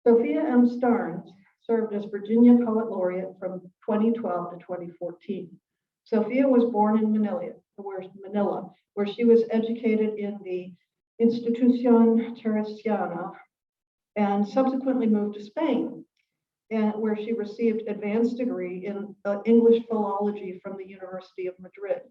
Sofia M. Starnes served as Virginia Poet Laureate from 2012 to 2014. Sofia was born in Manila, where she was educated in the Institución Teresiana and subsequently moved to Spain, where she received advanced degree in English Philology from the University of Madrid.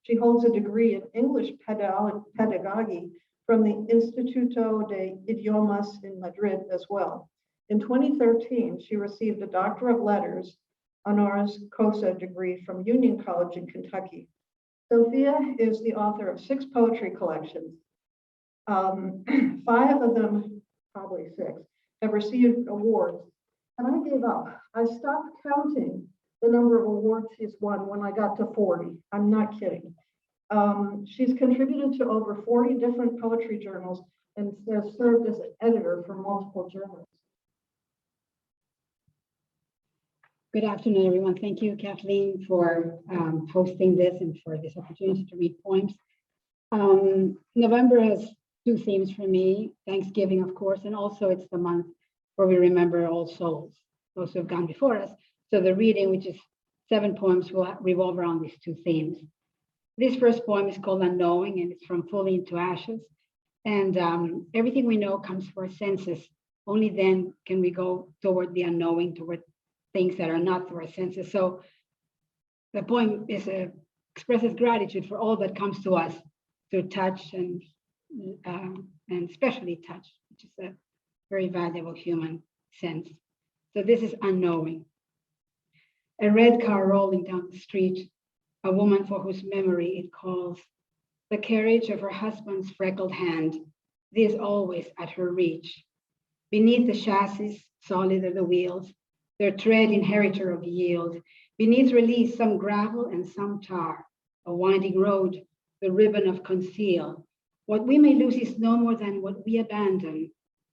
She holds a degree in English Pedagogy from the Instituto de Idiomas in Madrid as well. In 2013, she received a Doctor of Letters, honoris causa degree from Union College in Kentucky. Sofia is the author of 6 poetry collections. 5 of them, probably 6, have received awards. And I gave up. I stopped counting the number of awards she's won when I got to 40. I'm not kidding. She's contributed to over 40 different poetry journals and has served as an editor for multiple journals. Good afternoon, everyone. Thank you, Kathleen, for hosting this and for this opportunity to read poems. November has 2 themes for me, Thanksgiving, of course, and also it's the month where we remember all souls, those who have gone before us. So the reading, which is 7 poems, will revolve around these 2 themes. This first poem is called Unknowing, and it's from Fully into Ashes. And everything we know comes from our senses. Only then can we go toward the unknowing, toward things that are not through our senses. So the poem expresses gratitude for all that comes to us through touch and especially touch, which is a very valuable human sense. So this is Unknowing. A red car rolling down the street, a woman for whose memory it calls, the carriage of her husband's freckled hand, this always at her reach. Beneath the chassis, solid are the wheels, their tread inheritor of yield. Beneath release, some gravel and some tar, a winding road, the ribbon of conceal. What we may lose is no more than what we abandon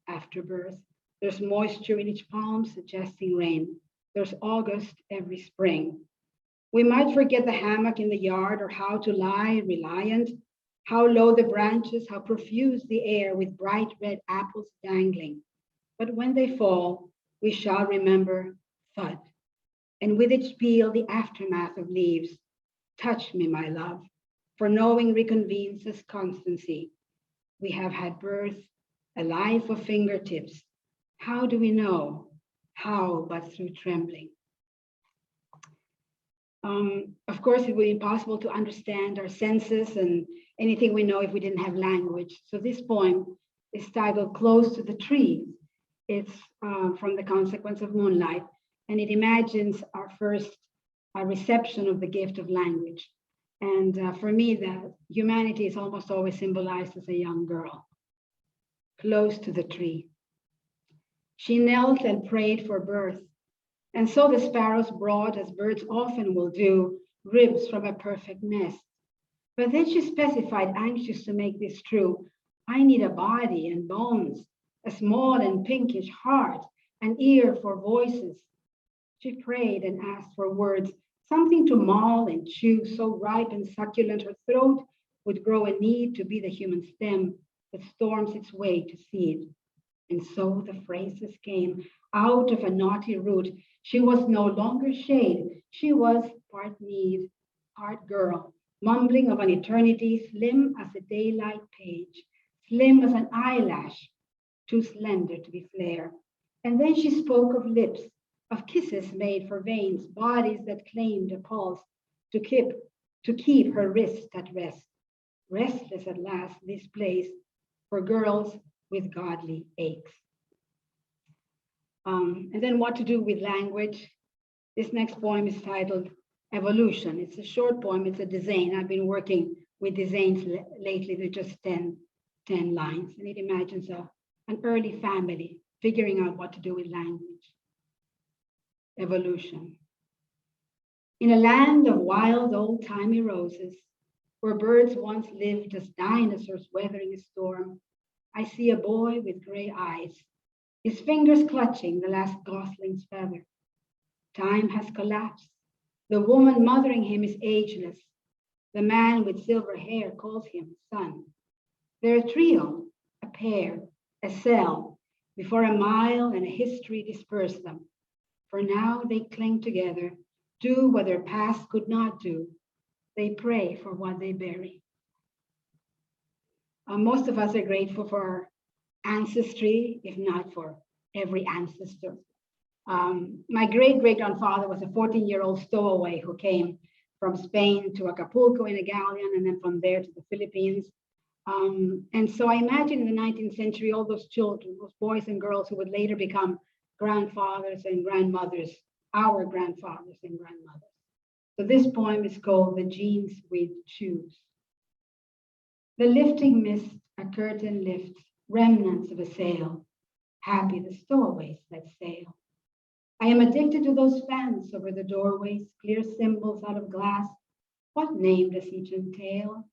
after birth. There's moisture in each palm suggesting rain. There's August every spring. We might forget the hammock in the yard or how to lie reliant, how low the branches, how profuse the air with bright red apples dangling. But when they fall, we shall remember thud. And with its peel, the aftermath of leaves. Touch me, my love, for knowing reconvenes as constancy. We have had birth, a life of fingertips. How do we know? How but through trembling? Of course, it would be impossible to understand our senses and anything we know if we didn't have language. So this poem is titled Close to the Tree. It's from The Consequence of Moonlight, and it imagines our first reception of the gift of language. And for me, that humanity is almost always symbolized as a young girl, close to the tree. She knelt and prayed for birth. And so the sparrows brought, as birds often will do, ribs from a perfect nest. But then she specified, anxious to make this true, I need a body and bones, a small and pinkish heart, an ear for voices. She prayed and asked for words, something to maul and chew, so ripe and succulent her throat would grow a need to be the human stem that storms its way to seed. And so the phrases came out of a knotty root. She was no longer shade. She was part need, part girl, mumbling of an eternity slim as a daylight page, slim as an eyelash, too slender to be flare. And then she spoke of lips, of kisses made for veins, bodies that claimed a pulse to keep her wrist at rest. Restless at last, this place for girls with godly aches. And then what to do with language. This next poem is titled Evolution. It's a short poem, it's a design. I've been working with designs lately with just 10 lines. And it imagines an early family figuring out what to do with language. Evolution. In a land of wild old-timey roses, where birds once lived as dinosaurs weathering a storm, I see a boy with gray eyes, his fingers clutching the last gosling's feather. Time has collapsed. The woman mothering him is ageless. The man with silver hair calls him son. They're a trio, a pair, a cell, Before a mile and a history disperse them. For now they cling together, do what their past could not do. They pray for what they bury. Most of us are grateful for our ancestry, if not for every ancestor. My great-great-grandfather was a 14-year-old stowaway who came from Spain to Acapulco in a galleon, and then from there to the Philippines. And so I imagine in the 19th century, all those children, those boys and girls who would later become grandfathers and grandmothers, our grandfathers and grandmothers. So this poem is called The Jeans We Choose. The lifting mist, a curtain lifts, remnants of a sail. Happy the stowaways that sail. I am addicted to those fans over the doorways, clear symbols out of glass. What name does each entail?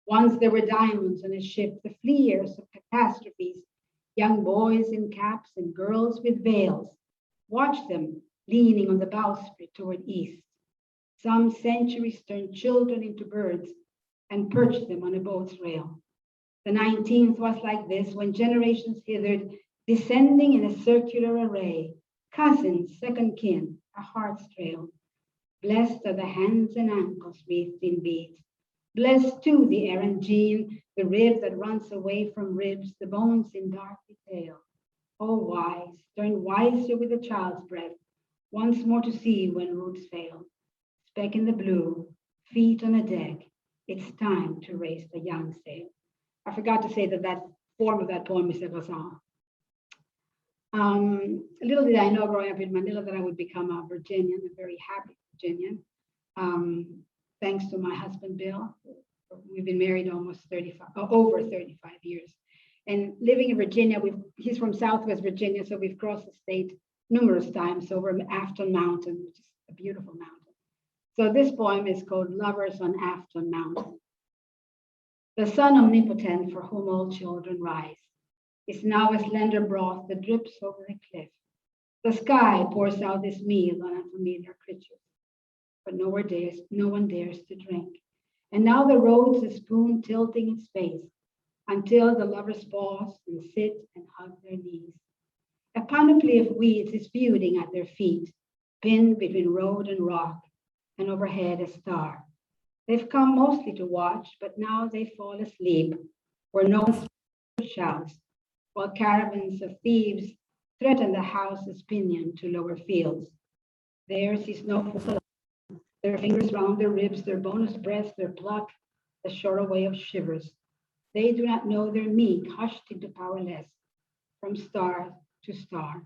Once there were diamonds on a ship, the fleers of catastrophes, young boys in caps and girls with veils. Watch them leaning on the bowsprit toward east. Some centuries turned children into birds and perched them on a boat's rail. The 19th was like this, when generations hithered, descending in a circular array, cousins, second kin, a heart's trail. Blessed are the hands and ankles wreathed in beads. Blessed too the errant gene, the rib that runs away from ribs, the bones in dark detail. Oh, wise, turn wiser with a child's breath, once more to see when roots fail. Speck in the blue, feet on a deck, it's time to raise the young sail. I forgot to say that that form of that poem is a ghazal. Little did I know growing up in Manila that I would become a Virginian, a very happy Virginian. Thanks to my husband, Bill. We've been married over 35 years. And living in Virginia, he's from Southwest Virginia, so we've crossed the state numerous times over Afton Mountain, which is a beautiful mountain. So this poem is called Lovers on Afton Mountain. The sun omnipotent for whom all children rise is now a slender broth that drips over a cliff. The sky pours out this meal on unfamiliar creatures, but no one dares to drink. And now the road's a spoon tilting in space until the lovers pause and sit and hug their knees. A panoply of weeds is feuding at their feet, pinned between road and rock, and overhead a star. They've come mostly to watch, but now they fall asleep where no one shouts, while caravans of thieves threaten the house's pinion to lower fields. Theirs is no full, their fingers round their ribs, their bonus breaths, their pluck, the shore away of shivers. They do not know their meek, hushed into powerless, from star to star,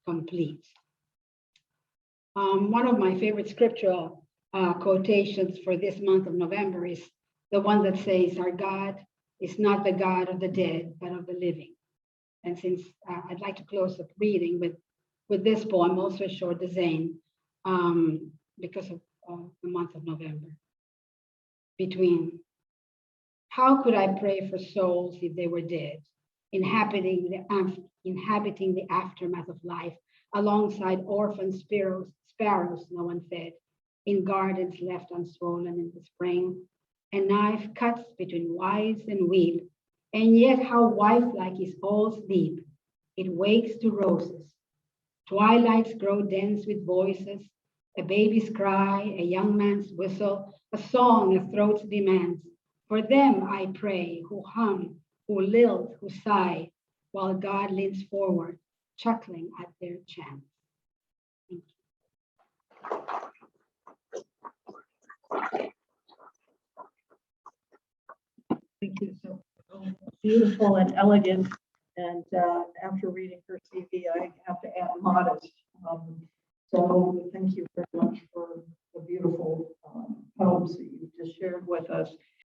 complete. One of my favorite scriptural quotations for this month of November is the one that says, our God is not the God of the dead, but of the living. And since I'd like to close the reading with this poem, also a short design, because of the month of November. Between, how could I pray for souls if they were dead, inhabiting the aftermath of life, alongside orphan sparrows no one fed, in gardens left unswollen in the spring, a knife cuts between wise and weep, and yet how wife-like is all sleep. It wakes to roses. Twilights grow dense with voices, a baby's cry, a young man's whistle, a song a throat demands. For them I pray, who hum, who lilt, who sigh, while God leans forward, chuckling at their chant. Thank you. So beautiful and elegant. And after reading her CV, I have to add modest. So thank you very much for the beautiful poems that you just shared with us.